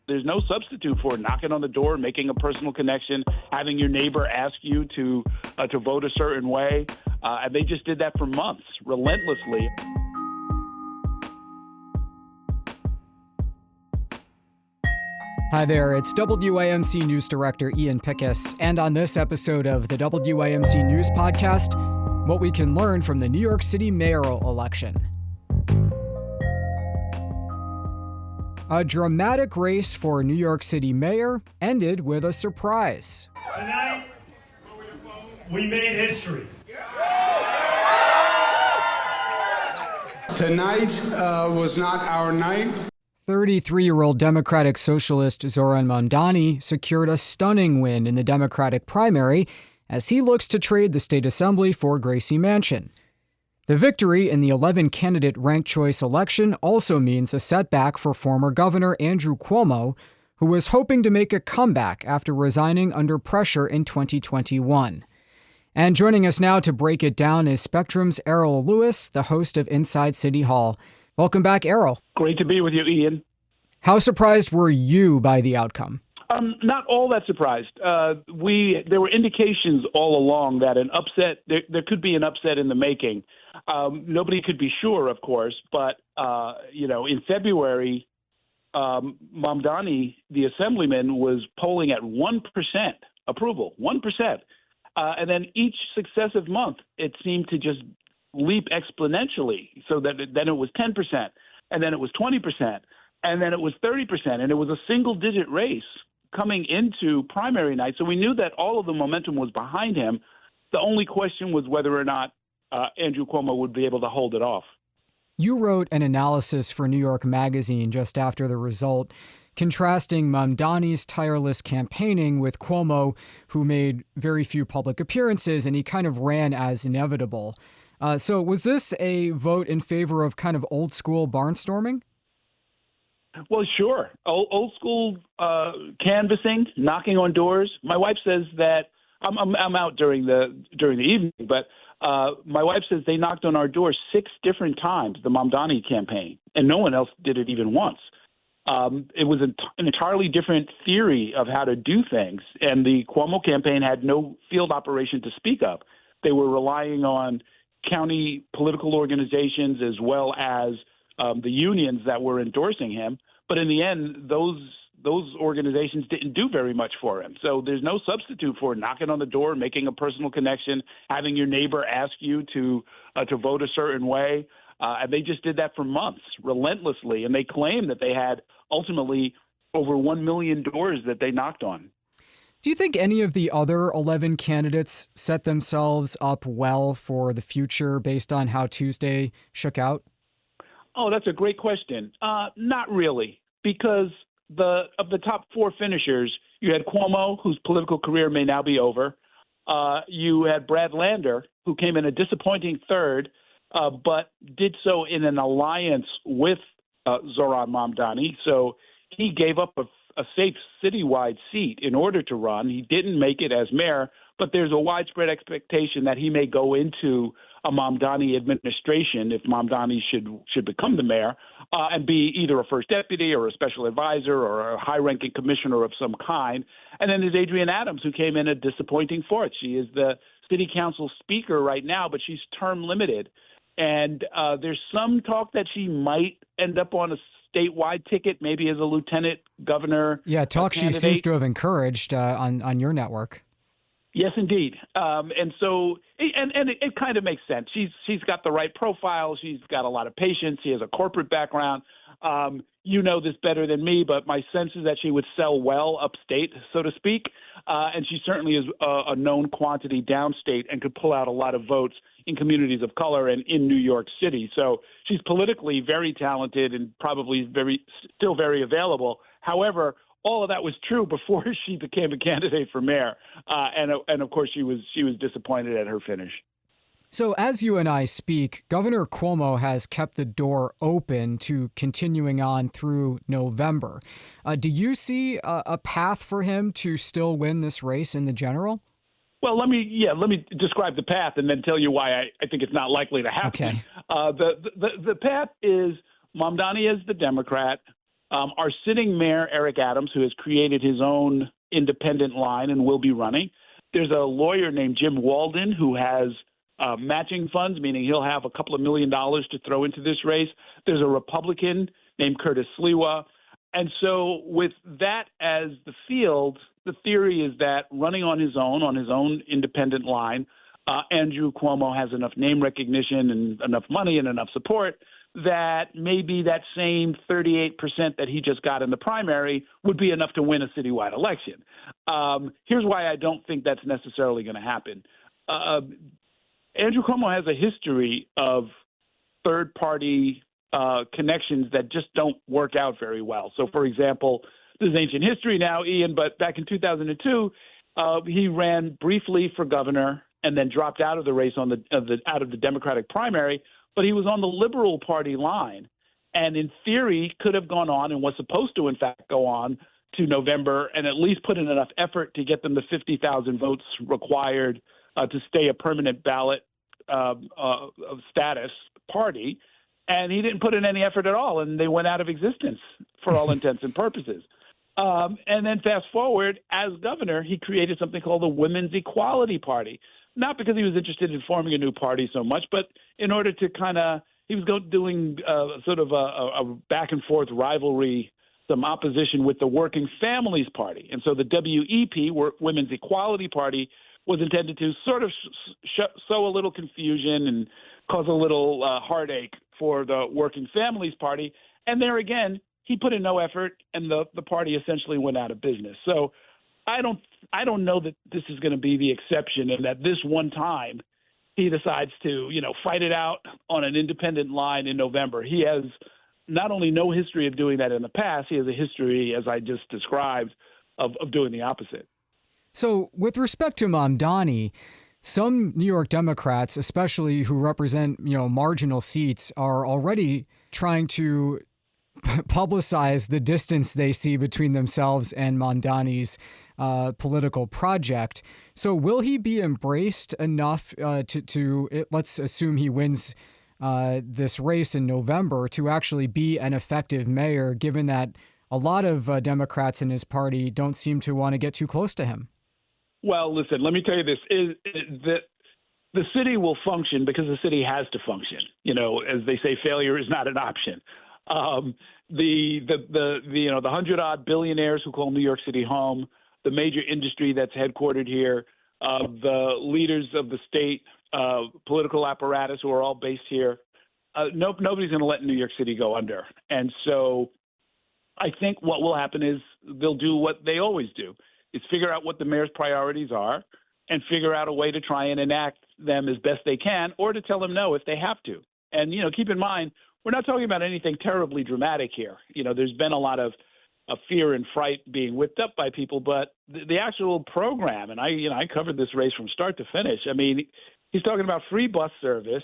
There's no substitute for knocking on the door, making a personal connection, having your neighbor ask you to vote a certain way. And they just did that for months, relentlessly. Hi there, it's WAMC News Director Ian Pickus, and on this episode of the WAMC News Podcast, what we can learn from the New York City mayoral election. A dramatic race for New York City mayor ended with a surprise. Tonight, we made history. Tonight was not our night. 33-year-old Democratic Socialist Zoran Mamdani secured a stunning win in the Democratic primary as he looks to trade the state assembly for Gracie Mansion. The victory in the 11-candidate ranked choice election also means a setback for former Governor Andrew Cuomo, who was hoping to make a comeback after resigning under pressure in 2021. And joining us now to break it down is Spectrum's Errol Louis, the host of Inside City Hall. Welcome back, Errol. Great to be with you, Ian. How surprised were you by the outcome? Not all that surprised. There were indications all along that an upset, there could be an upset in the making. Nobody could be sure, of course, but in February, Mamdani, the assemblyman, was polling at 1% approval, 1%. And then each successive month, it seemed to just leap exponentially, so that then it was 10%, and then it was 20%, and then it was 30%, and it was a single-digit race coming into primary night. So we knew that all of the momentum was behind him. The only question was whether or not Andrew Cuomo would be able to hold it off. You wrote an analysis for New York Magazine just after the result, contrasting Mamdani's tireless campaigning with Cuomo, who made very few public appearances, and he kind of ran as inevitable. So was this a vote in favor of kind of old school barnstorming? Well, sure. Old school canvassing, knocking on doors. My wife says that I'm out during the evening, but my wife says they knocked on our door 6 different times, the Mamdani campaign, and no one else did it even once. It was an entirely different theory of how to do things, and the Cuomo campaign had no field operation to speak of. They were relying on county political organizations as well as the unions that were endorsing him. But in the end, those organizations didn't do very much for him. So there's no substitute for knocking on the door, making a personal connection, having your neighbor ask you to vote a certain way. And they just did that for months, relentlessly. And they claim that they had ultimately over 1 million doors that they knocked on. Do you think any of the other 11 candidates set themselves up well for the future based on how Tuesday shook out? Oh, that's a great question. Not really, because of the top 4 finishers, you had Cuomo, whose political career may now be over. You had Brad Lander, who came in a disappointing third, but did so in an alliance with Zoran Mamdani. So he gave up a safe citywide seat in order to run. He didn't make it as mayor, but there's a widespread expectation that he may go into a Mamdani administration if Mamdani should become the mayor and be either a first deputy or a special advisor or a high-ranking commissioner of some kind. And then there's Adrienne Adams, who came in a disappointing fourth. She is the city council speaker right now, but she's term limited. And there's some talk that she might end up on a statewide ticket, maybe as a lieutenant governor. Yeah, talk she seems to have encouraged on your network. Yes, indeed. And so, and it kind of makes sense. She's got the right profile. She's got a lot of patience. She has a corporate background. You know this better than me, but my sense is that she would sell well upstate, so to speak. And she certainly is a known quantity downstate and could pull out a lot of votes in communities of color and in New York City. So she's politically very talented and probably still very available. However, all of that was true before she became a candidate for mayor. And of course, she was disappointed at her finish. So as you and I speak, Governor Cuomo has kept the door open to continuing on through November. Do you see a path for him to still win this race in the general? Well, let me describe the path and then tell you why I think it's not likely to happen. Okay. The path is Mamdani as the Democrat, Our sitting mayor, Eric Adams, who has created his own independent line and will be running. There's a lawyer named Jim Walden who has matching funds, meaning he'll have a couple of $1 million to throw into this race. There's a Republican named Curtis Sliwa. And so with that as the field, the theory is that running on his own independent line, Andrew Cuomo has enough name recognition and enough money and enough support that maybe that same 38% that he just got in the primary would be enough to win a citywide election. Here's why I don't think that's necessarily going to happen. Andrew Cuomo has a history of third-party connections that just don't work out very well. So, for example, this is ancient history now, Ian, but back in 2002, he ran briefly for governor and then dropped out of the race out of the Democratic primary. But he was on the Liberal Party line, and in theory could have gone on and was supposed to, in fact, go on to November and at least put in enough effort to get them the 50,000 votes required to stay a permanent ballot status party. And he didn't put in any effort at all, and they went out of existence for all intents and purposes. And then fast forward, as governor, he created something called the Women's Equality Party. Not because he was interested in forming a new party so much, but in order to he was doing sort of a back and forth rivalry, some opposition with the Working Families Party. And so the WEP, Women's Equality Party, was intended to sort of sow a little confusion and cause a little heartache for the Working Families Party. And there again, he put in no effort, and the party essentially went out of business. So I don't know that this is going to be the exception, and that this one time he decides to, fight it out on an independent line in November. He has not only no history of doing that in the past, he has a history, as I just described, of doing the opposite. So with respect to Mamdani, some New York Democrats, especially who represent, marginal seats, are already trying to publicize the distance they see between themselves and Mamdani's political project. So will he be embraced enough let's assume he wins this race in November, to actually be an effective mayor, given that a lot of Democrats in his party don't seem to want to get too close to him? Well, listen, let me tell you this, that the city will function because the city has to function. As they say, failure is not an option. The 100-odd billionaires who call New York City home, the major industry that's headquartered here, the leaders of the state political apparatus who are all based here, nobody's going to let New York City go under. And so I think what will happen is they'll do what they always do, is figure out what the mayor's priorities are and figure out a way to try and enact them as best they can, or to tell them no if they have to. And, keep in mind, we're not talking about anything terribly dramatic here. There's been a lot of fear and fright being whipped up by people, but the actual program, and I covered this race from start to finish. I mean, he's talking about free bus service,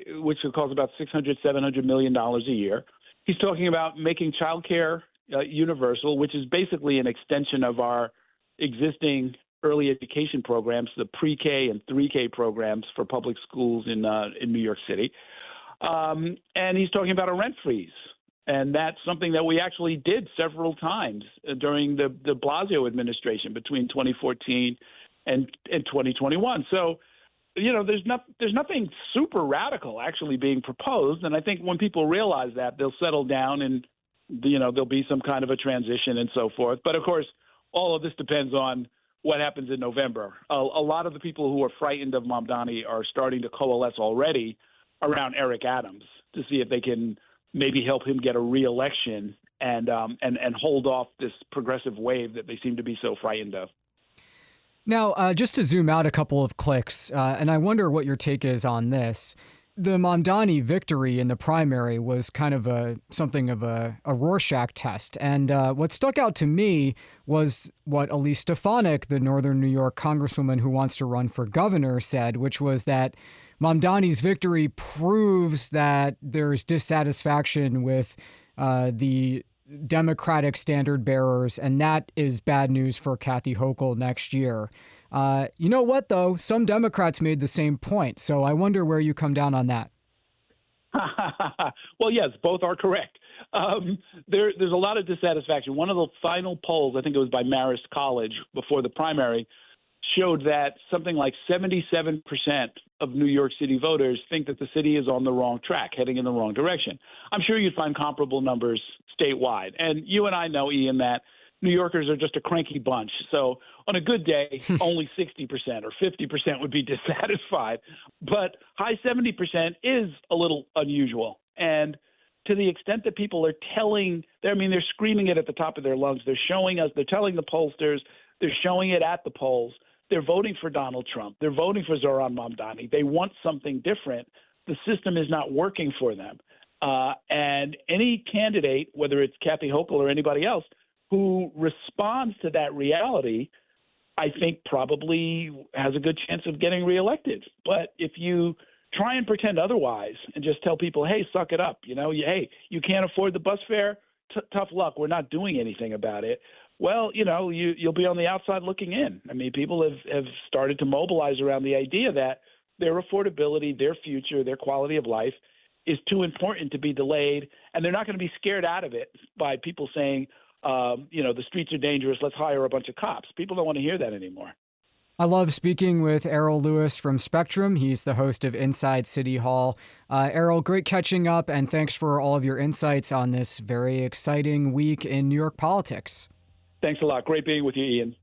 which will cost about $600-700 million a year. He's talking about making childcare universal, which is basically an extension of our existing early education programs, the pre-K and 3K programs for public schools in New York City. And he's talking about a rent freeze. And that's something that we actually did several times during the de Blasio administration between 2014 and 2021. So, there's nothing super radical actually being proposed. And I think when people realize that, they'll settle down and, there'll be some kind of a transition and so forth. But, of course, all of this depends on what happens in November. A lot of the people who are frightened of Mamdani are starting to coalesce already around Eric Adams to see if they can maybe help him get a re-election and hold off this progressive wave that they seem to be so frightened of. Now, just to zoom out a couple of clicks, and I wonder what your take is on this. The Mamdani victory in the primary was kind of something of a Rorschach test. And what stuck out to me was what Elise Stefanik, the Northern New York congresswoman who wants to run for governor, said, which was that Mamdani's victory proves that there's dissatisfaction with the Democratic standard bearers, and that is bad news for Kathy Hochul next year. You know what, though? Some Democrats made the same point, so I wonder where you come down on that. Well, yes, both are correct. There's a lot of dissatisfaction. One of the final polls, I think it was by Marist College before the primary, showed that something like 77% of New York City voters think that the city is on the wrong track, heading in the wrong direction. I'm sure you'd find comparable numbers statewide. And you and I know, Ian, that New Yorkers are just a cranky bunch. So on a good day, only 60% or 50% would be dissatisfied. But high 70% is a little unusual. And to the extent that people are they're screaming it at the top of their lungs. They're showing us, they're telling the pollsters, they're showing it at the polls. They're voting for Donald Trump. They're voting for Zohran Mamdani. They want something different. The system is not working for them. And any candidate, whether it's Kathy Hochul or anybody else, who responds to that reality, I think probably has a good chance of getting reelected. But if you try and pretend otherwise and just tell people, hey, suck it up, hey, you can't afford the bus fare, tough luck, we're not doing anything about it. Well, you'll be on the outside looking in. I mean, people have started to mobilize around the idea that their affordability, their future, their quality of life is too important to be delayed, and they're not going to be scared out of it by people saying, the streets are dangerous, let's hire a bunch of cops. People don't want to hear that anymore. I love speaking with Errol Louis from Spectrum. He's the host of Inside City Hall. Errol, great catching up, and thanks for all of your insights on this very exciting week in New York politics. Thanks a lot. Great being with you, Ian.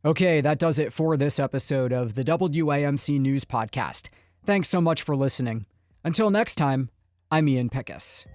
Okay, that does it for this episode of the WAMC News Podcast. Thanks so much for listening. Until next time, I'm Ian Pickus.